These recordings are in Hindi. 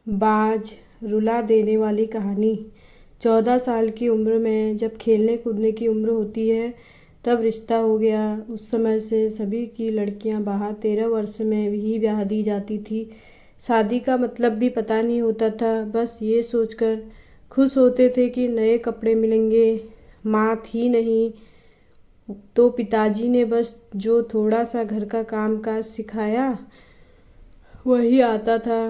बाज रुला देने वाली कहानी। 14 साल की उम्र में जब खेलने कूदने की उम्र होती है तब रिश्ता हो गया। उस समय से सभी की लड़कियां बाहर 13 वर्ष में ही ब्याह दी जाती थी। शादी का मतलब भी पता नहीं होता था। बस ये सोचकर खुश होते थे कि नए कपड़े मिलेंगे। माँ थी नहीं तो पिताजी ने बस जो थोड़ा सा घर का काम काज सिखाया वही आता था।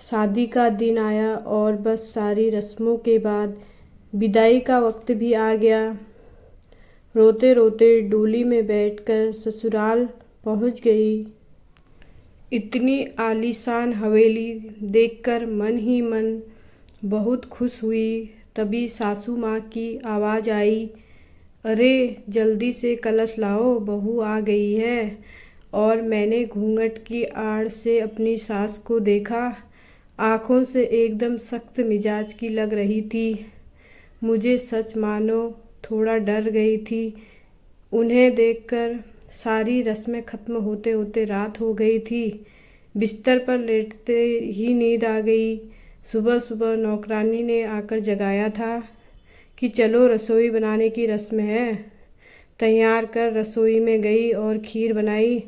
शादी का दिन आया और बस सारी रस्मों के बाद विदाई का वक्त भी आ गया। रोते रोते डोली में बैठकर ससुराल पहुंच गई। इतनी आलीशान हवेली देखकर मन ही मन बहुत खुश हुई। तभी सासू माँ की आवाज़ आई, अरे जल्दी से कलश लाओ, बहू आ गई है। और मैंने घूंघट की आड़ से अपनी सास को देखा। आँखों से एकदम सख्त मिजाज की लग रही थी। मुझे सच मानो थोड़ा डर गई थी। उन्हें देखकर सारी रस्में खत्म होते होते रात हो गई थी। बिस्तर पर लेटते ही नींद आ गई। सुबह सुबह नौकरानी ने आकर जगाया था कि चलो रसोई बनाने की रस्म है। तैयार कर रसोई में गई और खीर बनाई।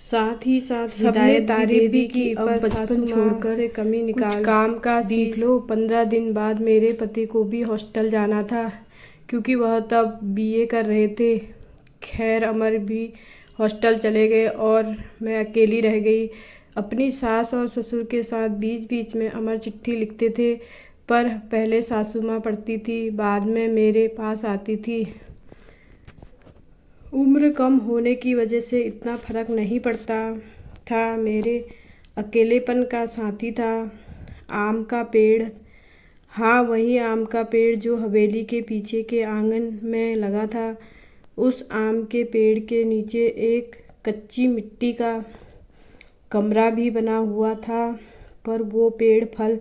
साथ ही साथ सबने तारीफ भी की। अब बचपन छोड़कर से कमी निकाल काम का सीख लो। 15 दिन बाद मेरे पति को भी हॉस्टल जाना था क्योंकि वह तब बीए कर रहे थे। खैर अमर भी हॉस्टल चले गए और मैं अकेली रह गई। अपनी सास और ससुर के साथ बीच बीच में अमर चिट्ठी लिखते थे, पर पहले सासू माँ पढ़ती थी, बाद में मेरे पास आती थी। उम्र कम होने की वजह से इतना फर्क नहीं पड़ता था। मेरे अकेलेपन का साथी था आम का पेड़। हाँ, वही आम का पेड़ जो हवेली के पीछे के आंगन में लगा था। उस आम के पेड़ के नीचे एक कच्ची मिट्टी का कमरा भी बना हुआ था, पर वो पेड़ फल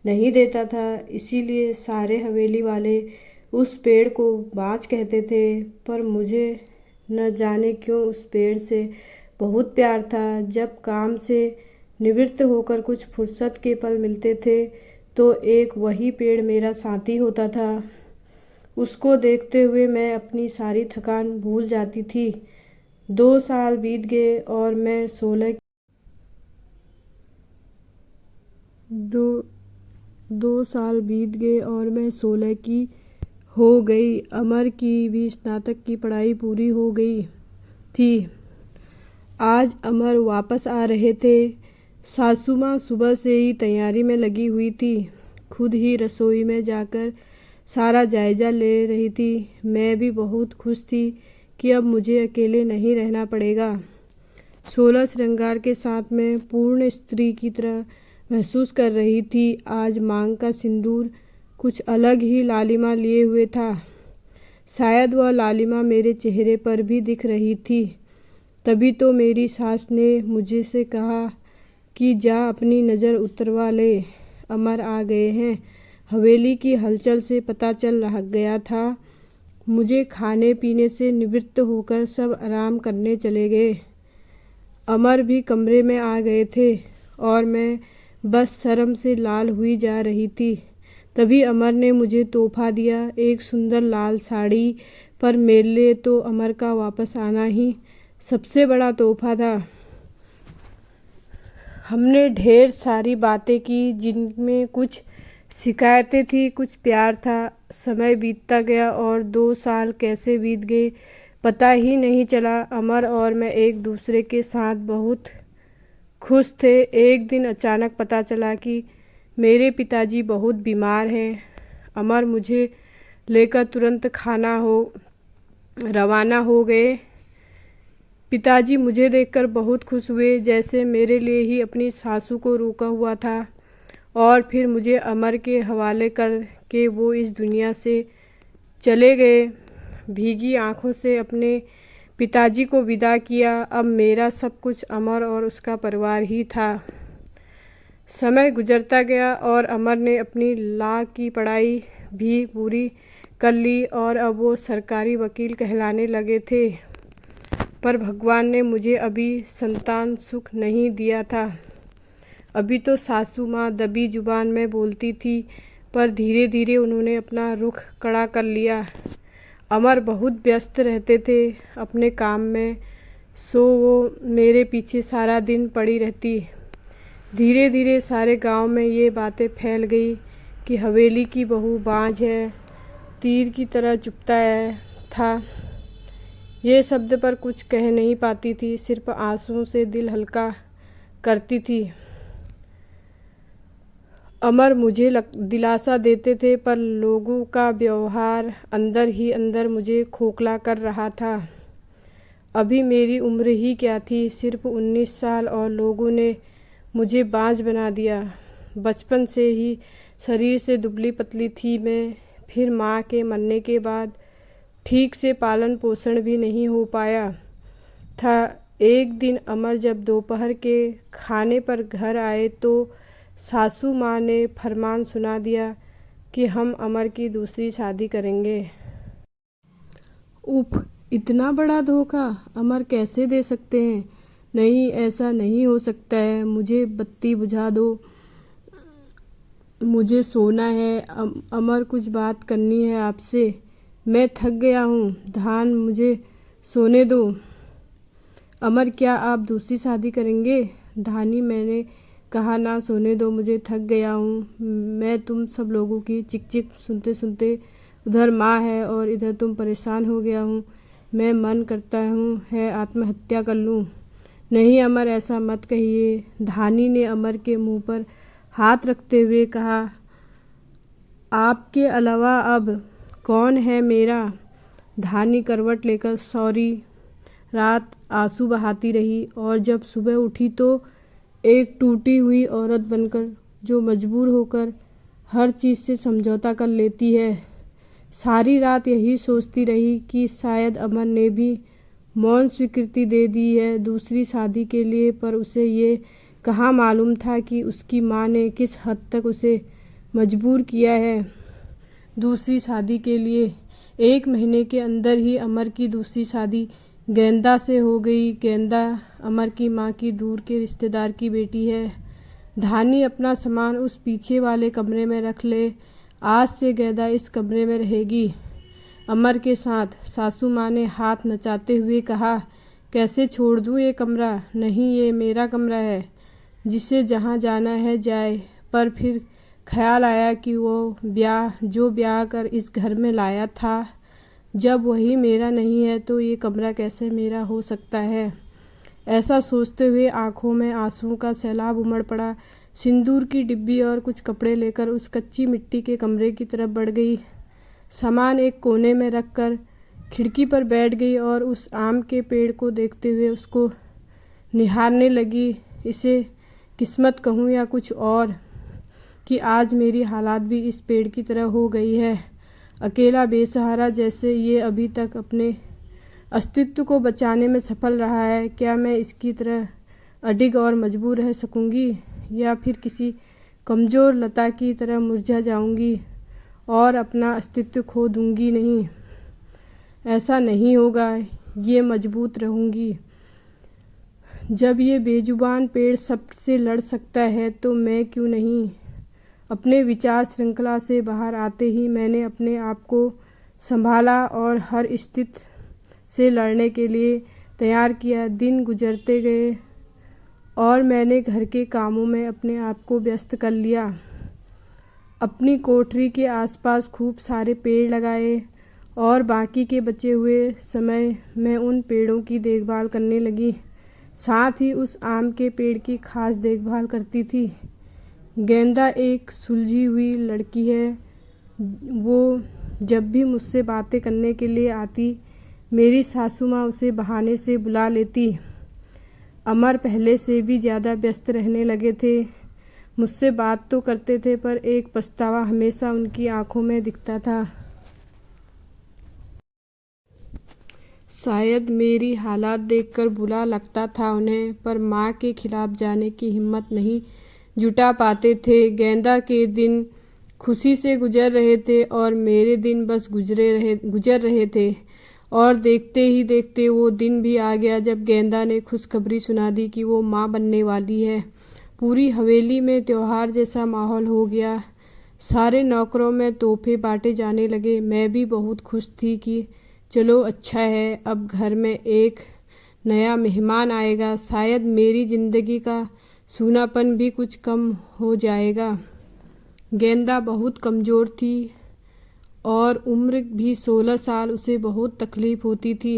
नहीं देता था। इसीलिए सारे हवेली वाले उस पेड़ को बाज कहते थे। पर मुझे न जाने क्यों उस पेड़ से बहुत प्यार था। जब काम से निवृत्त होकर कुछ फुर्सत के पल मिलते थे तो एक वही पेड़ मेरा साथी होता था। उसको देखते हुए मैं अपनी सारी थकान भूल जाती थी। 2 साल बीत गए और मैं 16 की हो गई। अमर की भी स्नातक की पढ़ाई पूरी हो गई थी। आज अमर वापस आ रहे थे। सासू माँ सुबह से ही तैयारी में लगी हुई थी। खुद ही रसोई में जाकर सारा जायजा ले रही थी। मैं भी बहुत खुश थी कि अब मुझे अकेले नहीं रहना पड़ेगा। 16 श्रृंगार के साथ मैं पूर्ण स्त्री की तरह महसूस कर रही थी। आज मांग का सिंदूर कुछ अलग ही लालिमा लिए हुए था। शायद वह लालिमा मेरे चेहरे पर भी दिख रही थी। तभी तो मेरी सास ने मुझे से कहा कि जा अपनी नज़र उतरवा ले, अमर आ गए हैं। हवेली की हलचल से पता चल रह गया था। मुझे खाने पीने से निवृत्त होकर सब आराम करने चले गए। अमर भी कमरे में आ गए थे और मैं बस शर्म से लाल हुई जा रही थी। तभी अमर ने मुझे तोहफा दिया, एक सुंदर लाल साड़ी। पर मेरे लिए तो अमर का वापस आना ही सबसे बड़ा तोहफा था। हमने ढेर सारी बातें की जिनमें कुछ शिकायतें थी, कुछ प्यार था। समय बीतता गया और 2 साल कैसे बीत गए पता ही नहीं चला। अमर और मैं एक दूसरे के साथ बहुत खुश थे। एक दिन अचानक पता चला कि मेरे पिताजी बहुत बीमार हैं। अमर मुझे लेकर तुरंत रवाना हो गए। पिताजी मुझे देखकर बहुत खुश हुए, जैसे मेरे लिए ही अपनी सासू को रोका हुआ था। और फिर मुझे अमर के हवाले करके वो इस दुनिया से चले गए। भीगी आंखों से अपने पिताजी को विदा किया। अब मेरा सब कुछ अमर और उसका परिवार ही था। समय गुजरता गया और अमर ने अपनी लॉ की पढ़ाई भी पूरी कर ली और अब वो सरकारी वकील कहलाने लगे थे। पर भगवान ने मुझे अभी संतान सुख नहीं दिया था। अभी तो सासू माँ दबी जुबान में बोलती थी, पर धीरे धीरे उन्होंने अपना रुख कड़ा कर लिया। अमर बहुत व्यस्त रहते थे अपने काम में, सो वो मेरे पीछे सारा दिन पड़ी रहती। धीरे धीरे सारे गांव में ये बातें फैल गई कि हवेली की बहू बांझ है, तीर की तरह चुभता था। ये शब्द पर कुछ कह नहीं पाती थी, सिर्फ आंसुओं से दिल हल्का करती थी। अमर मुझे दिलासा देते थे, पर लोगों का व्यवहार अंदर ही अंदर मुझे खोखला कर रहा था। अभी मेरी उम्र ही क्या थी, सिर्फ 19 साल, और लोगों ने मुझे बांझ बना दिया। बचपन से ही शरीर से दुबली पतली थी मैं, फिर माँ के मरने के बाद ठीक से पालन पोषण भी नहीं हो पाया था। एक दिन अमर जब दोपहर के खाने पर घर आए तो सासू माँ ने फरमान सुना दिया कि हम अमर की दूसरी शादी करेंगे। उफ, इतना बड़ा धोखा अमर कैसे दे सकते हैं? नहीं, ऐसा नहीं हो सकता है। मुझे बत्ती बुझा दो, मुझे सोना है। अमर, कुछ बात करनी है आपसे। मैं थक गया हूँ, धान, मुझे सोने दो। अमर, क्या आप दूसरी शादी करेंगे? धानी, मैंने कहा ना, सोने दो, मुझे थक गया हूँ मैं। तुम सब लोगों की चिक चिक सुनते सुनते, उधर माँ है और इधर तुम, परेशान हो गया हूँ मैं। मन करता है आत्महत्या कर लूँ। नहीं अमर, ऐसा मत कहिए। धानी ने अमर के मुंह पर हाथ रखते हुए कहा, आपके अलावा अब कौन है मेरा? धानी करवट लेकर सारी रात आंसू बहाती रही, और जब सुबह उठी तो एक टूटी हुई औरत बनकर, जो मजबूर होकर हर चीज़ से समझौता कर लेती है। सारी रात यही सोचती रही कि शायद अमर ने भी मौन स्वीकृति दे दी है दूसरी शादी के लिए, पर उसे ये कहाँ मालूम था कि उसकी माँ ने किस हद तक उसे मजबूर किया है दूसरी शादी के लिए। 1 महीने के अंदर ही अमर की दूसरी शादी गेंदा से हो गई। गेंदा अमर की माँ की दूर के रिश्तेदार की बेटी है। धानी, अपना सामान उस पीछे वाले कमरे में रख ले, आज से गेंदा इस कमरे में रहेगी अमर के साथ। सासू माँ ने हाथ नचाते हुए कहा, कैसे छोड़ दूँ ये कमरा? नहीं, ये मेरा कमरा है, जिसे जहाँ जाना है जाए। पर फिर ख्याल आया कि वो ब्याह कर इस घर में लाया था, जब वही मेरा नहीं है तो ये कमरा कैसे मेरा हो सकता है? ऐसा सोचते हुए आंखों में आंसुओं का सैलाब उमड़ पड़ा। सिंदूर की डिब्बी और कुछ कपड़े लेकर उस कच्ची मिट्टी के कमरे की तरफ बढ़ गई। सामान एक कोने में रखकर खिड़की पर बैठ गई और उस आम के पेड़ को देखते हुए उसको निहारने लगी। इसे किस्मत कहूँ या कुछ और, कि आज मेरी हालात भी इस पेड़ की तरह हो गई है। अकेला बेसहारा जैसे ये अभी तक अपने अस्तित्व को बचाने में सफल रहा है, क्या मैं इसकी तरह अडिग और मजबूर रह सकूंगी, या फिर किसी कमज़ोर लता की तरह मुरझा जाऊंगी और अपना अस्तित्व खो दूंगी? नहीं, ऐसा नहीं होगा। ये मजबूत रहूंगी। जब ये बेजुबान पेड़ सबसे लड़ सकता है तो मैं क्यों नहीं? अपने विचार श्रृंखला से बाहर आते ही मैंने अपने आप को संभाला और हर स्थिति से लड़ने के लिए तैयार किया। दिन गुजरते गए और मैंने घर के कामों में अपने आप को व्यस्त कर लिया। अपनी कोठरी के आसपास खूब सारे पेड़ लगाए और बाकी के बचे हुए समय मैं उन पेड़ों की देखभाल करने लगी। साथ ही उस आम के पेड़ की खास देखभाल करती थी। गेंदा एक सुलझी हुई लड़की है। वो जब भी मुझसे बातें करने के लिए आती, मेरी सासू माँ उसे बहाने से बुला लेती। अमर पहले से भी ज़्यादा व्यस्त रहने लगे थे। मुझसे बात तो करते थे, पर एक पछतावा हमेशा उनकी आंखों में दिखता था। शायद मेरी हालात देखकर बुरा लगता था उन्हें, पर माँ के खिलाफ जाने की हिम्मत नहीं जुटा पाते थे। गेंदा के दिन खुशी से गुजर रहे थे और मेरे दिन बस गुजर रहे थे, और देखते ही देखते वो दिन भी आ गया जब गेंदा ने खुशखबरी सुना दी कि वो माँ बनने वाली है। पूरी हवेली में त्योहार जैसा माहौल हो गया। सारे नौकरों में तोहफे बांटे जाने लगे। मैं भी बहुत खुश थी कि चलो अच्छा है, अब घर में एक नया मेहमान आएगा, शायद मेरी ज़िंदगी का सूनापन भी कुछ कम हो जाएगा। गेंदा बहुत कमज़ोर थी और उम्र भी 16 साल, उसे बहुत तकलीफ़ होती थी।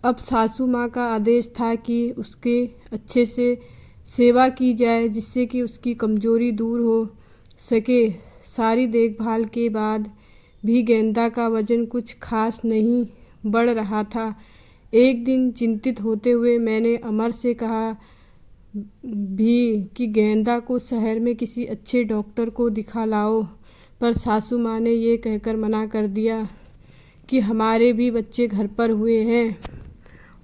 अब सासू माँ का आदेश था कि उसके अच्छे से सेवा की जाए जिससे कि उसकी कमज़ोरी दूर हो सके। सारी देखभाल के बाद भी गेंदा का वज़न कुछ खास नहीं बढ़ रहा था। एक दिन चिंतित होते हुए मैंने अमर से कहा भी कि गेंदा को शहर में किसी अच्छे डॉक्टर को दिखा लाओ, पर सासू माँ ने ये कहकर मना कर दिया कि हमारे भी बच्चे घर पर हुए हैं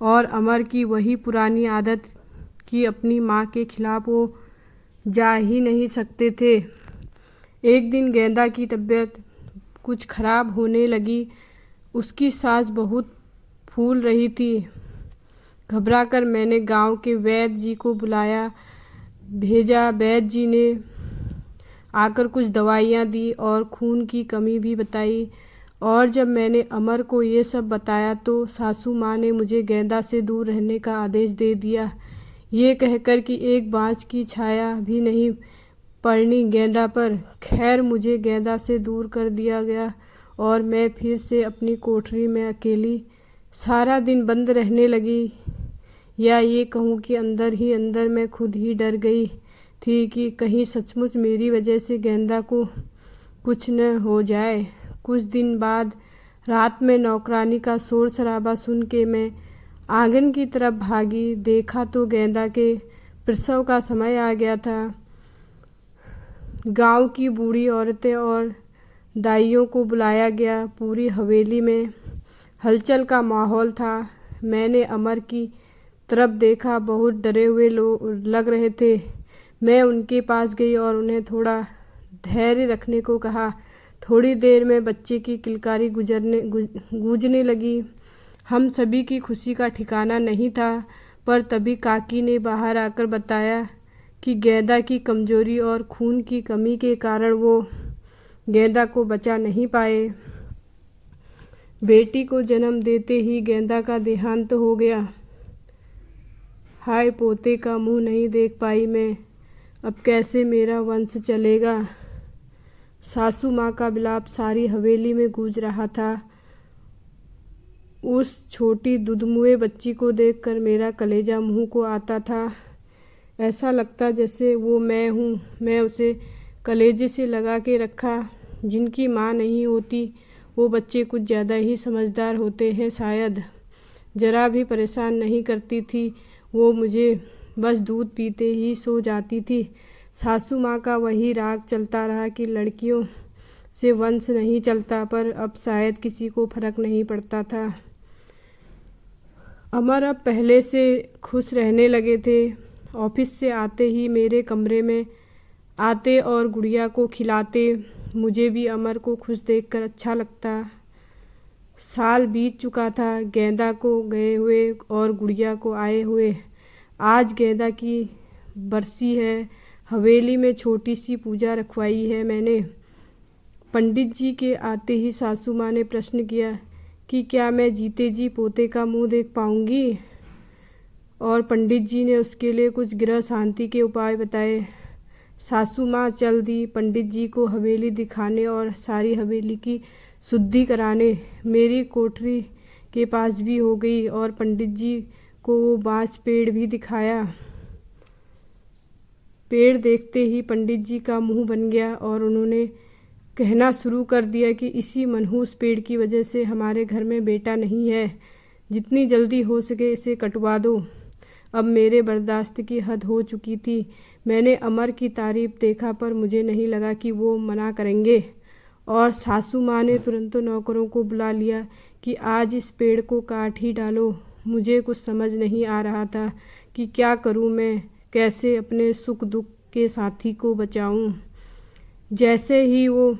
और अमर की वही पुरानी आदत कि अपनी माँ के खिलाफ वो जा ही नहीं सकते थे। एक दिन गेंदा की तबीयत कुछ खराब होने लगी। उसकी सांस बहुत फूल रही थी। घबराकर मैंने गांव के वैद्य जी को भेजा। वैद्य जी ने आकर कुछ दवाइयाँ दी और खून की कमी भी बताई। और जब मैंने अमर को ये सब बताया तो सासू माँ ने मुझे गेंदा से दूर रहने का आदेश दे दिया, ये कहकर कि एक बाँझ की छाया भी नहीं पड़नी गेंदा पर। खैर, मुझे गेंदा से दूर कर दिया गया और मैं फिर से अपनी कोठरी में अकेली सारा दिन बंद रहने लगी। या ये कहूँ कि अंदर ही अंदर मैं खुद ही डर गई थी कि कहीं सचमुच मेरी वजह से गेंदा को कुछ न हो जाए। कुछ दिन बाद रात में नौकरानी का शोर शराबा सुन के मैं आंगन की तरफ भागी। देखा तो गेंदा के प्रसव का समय आ गया था। गांव की बूढ़ी औरतें और दाइयों को बुलाया गया। पूरी हवेली में हलचल का माहौल था। मैंने अमर की तरफ देखा, बहुत डरे हुए लग रहे थे। मैं उनके पास गई और उन्हें थोड़ा धैर्य रखने को कहा। थोड़ी देर में बच्चे की किलकारी गूंजने लगी। हम सभी की खुशी का ठिकाना नहीं था, पर तभी काकी ने बाहर आकर बताया कि गेंदा की कमज़ोरी और खून की कमी के कारण वो गेंदा को बचा नहीं पाए। बेटी को जन्म देते ही गेंदा का देहांत हो गया। हाय, पोते का मुंह नहीं देख पाई मैं, अब कैसे मेरा वंश चलेगा। सासू माँ का विलाप सारी हवेली में गूंज रहा था। उस छोटी दुधमुए बच्ची को देखकर मेरा कलेजा मुंह को आता था। ऐसा लगता जैसे वो मैं हूँ। मैं उसे कलेजे से लगा के रखा। जिनकी माँ नहीं होती वो बच्चे कुछ ज़्यादा ही समझदार होते हैं शायद। ज़रा भी परेशान नहीं करती थी वो मुझे, बस दूध पीते ही सो जाती थी। सासू माँ का वही राग चलता रहा कि लड़कियों से वंश नहीं चलता, पर अब शायद किसी को फर्क नहीं पड़ता था। अमर अब पहले से खुश रहने लगे थे। ऑफिस से आते ही मेरे कमरे में आते और गुड़िया को खिलाते। मुझे भी अमर को खुश देखकर अच्छा लगता। साल बीत चुका था गेंदा को गए हुए और गुड़िया को आए हुए। आज गेंदा की बरसी है। हवेली में छोटी सी पूजा रखवाई है मैंने। पंडित जी के आते ही सासू माँ ने प्रश्न किया कि क्या मैं जीते जी पोते का मुंह देख पाऊंगी, और पंडित जी ने उसके लिए कुछ गृह शांति के उपाय बताए। सासू माँ चल दी पंडित जी को हवेली दिखाने और सारी हवेली की शुद्धि कराने। मेरी कोठरी के पास भी हो गई और पंडित जी को वो बांस पेड़ भी दिखाया। पेड़ देखते ही पंडित जी का मुंह बन गया और उन्होंने कहना शुरू कर दिया कि इसी मनहूस पेड़ की वजह से हमारे घर में बेटा नहीं है। जितनी जल्दी हो सके इसे कटवा दो। अब मेरे बर्दाश्त की हद हो चुकी थी। मैंने अमर की तारीफ देखा, पर मुझे नहीं लगा कि वो मना करेंगे, और सासू माँ ने तुरंत नौकरों को बुला लिया कि आज इस पेड़ को काट ही डालो। मुझे कुछ समझ नहीं आ रहा था कि क्या करूँ मैं, कैसे अपने सुख दुख के साथी को बचाऊँ। जैसे ही वो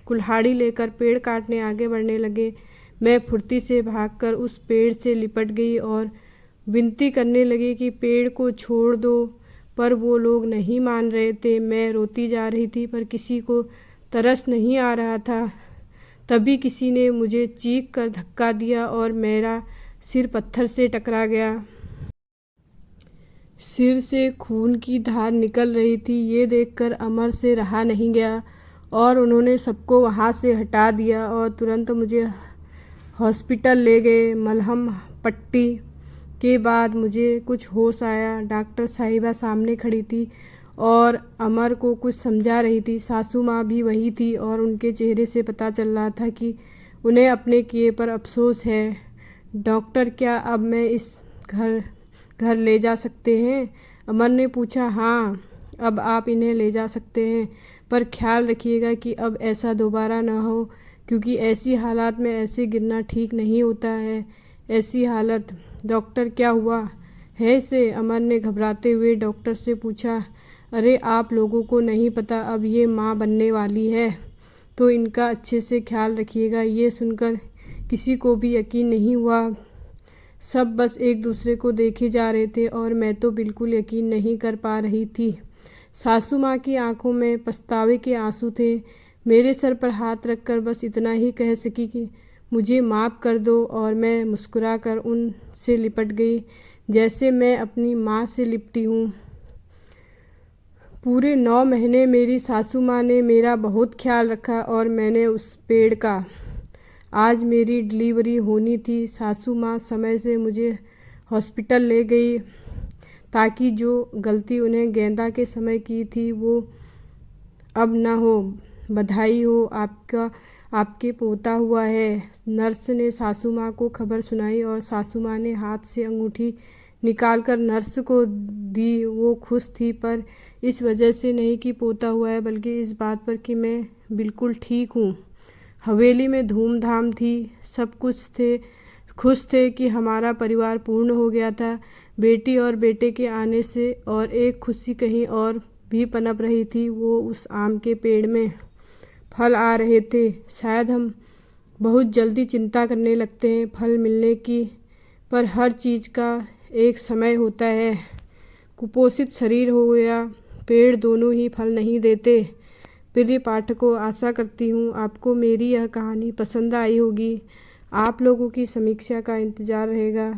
कुल्हाड़ी लेकर पेड़ काटने आगे बढ़ने लगे, मैं फुर्ती से भागकर उस पेड़ से लिपट गई और विनती करने लगी कि पेड़ को छोड़ दो, पर वो लोग नहीं मान रहे थे। मैं रोती जा रही थी पर किसी को तरस नहीं आ रहा था। तभी किसी ने मुझे चीख कर धक्का दिया और मेरा सिर पत्थर से टकरा गया। सिर से खून की धार निकल रही थी। ये देखकर अमर से रहा नहीं गया और उन्होंने सबको वहाँ से हटा दिया और तुरंत मुझे हॉस्पिटल ले गए। मलहम पट्टी के बाद मुझे कुछ होश आया। डॉक्टर साहिबा सामने खड़ी थी और अमर को कुछ समझा रही थी। सासू माँ भी वही थी और उनके चेहरे से पता चल रहा था कि उन्हें अपने किए पर अफसोस है। डॉक्टर, क्या अब मैं इस घर ले जा सकते हैं? अमर ने पूछा। हाँ, अब आप इन्हें ले जा सकते हैं, पर ख्याल रखिएगा कि अब ऐसा दोबारा ना हो, क्योंकि ऐसी हालात में ऐसे गिरना ठीक नहीं होता है। ऐसी हालत। डॉक्टर, क्या हुआ है इसे? अमर ने घबराते हुए डॉक्टर से पूछा। अरे, आप लोगों को नहीं पता, अब ये माँ बनने वाली है, तो इनका अच्छे से ख्याल रखिएगा। ये सुनकर किसी को भी यकीन नहीं हुआ। सब बस एक दूसरे को देखे जा रहे थे और मैं तो बिल्कुल यकीन नहीं कर पा रही थी। सासू माँ की आंखों में पछतावे के आंसू थे। मेरे सर पर हाथ रखकर बस इतना ही कह सकी कि मुझे माफ़ कर दो, और मैं मुस्कुराकर उनसे लिपट गई जैसे मैं अपनी माँ से लिपटी हूँ। पूरे 9 महीने मेरी सासू माँ ने मेरा बहुत ख्याल रखा और मैंने उस पेड़ का। आज मेरी डिलीवरी होनी थी। सासू माँ समय से मुझे हॉस्पिटल ले गई ताकि जो गलती उन्हें गेंदा के समय की थी वो अब ना हो। बधाई हो, आपके पोता हुआ है। नर्स ने सासू माँ को खबर सुनाई और सासू माँ ने हाथ से अंगूठी निकालकर नर्स को दी। वो खुश थी, पर इस वजह से नहीं कि पोता हुआ है, बल्कि इस बात पर कि मैं बिल्कुल ठीक हूँ। हवेली में धूमधाम थी। सब खुश थे कि हमारा परिवार पूर्ण हो गया था। बेटी और बेटे के आने से और एक खुशी कहीं और भी पनप रही थी। वो उस आम के पेड़ में फल आ रहे थे। शायद हम बहुत जल्दी चिंता करने लगते हैं फल मिलने की, पर हर चीज़ का एक समय होता है। कुपोषित शरीर हो या पेड़, दोनों ही फल नहीं देते। प्रिय पाठकों, आशा करती हूँ आपको मेरी यह कहानी पसंद आई होगी। आप लोगों की समीक्षा का इंतज़ार रहेगा।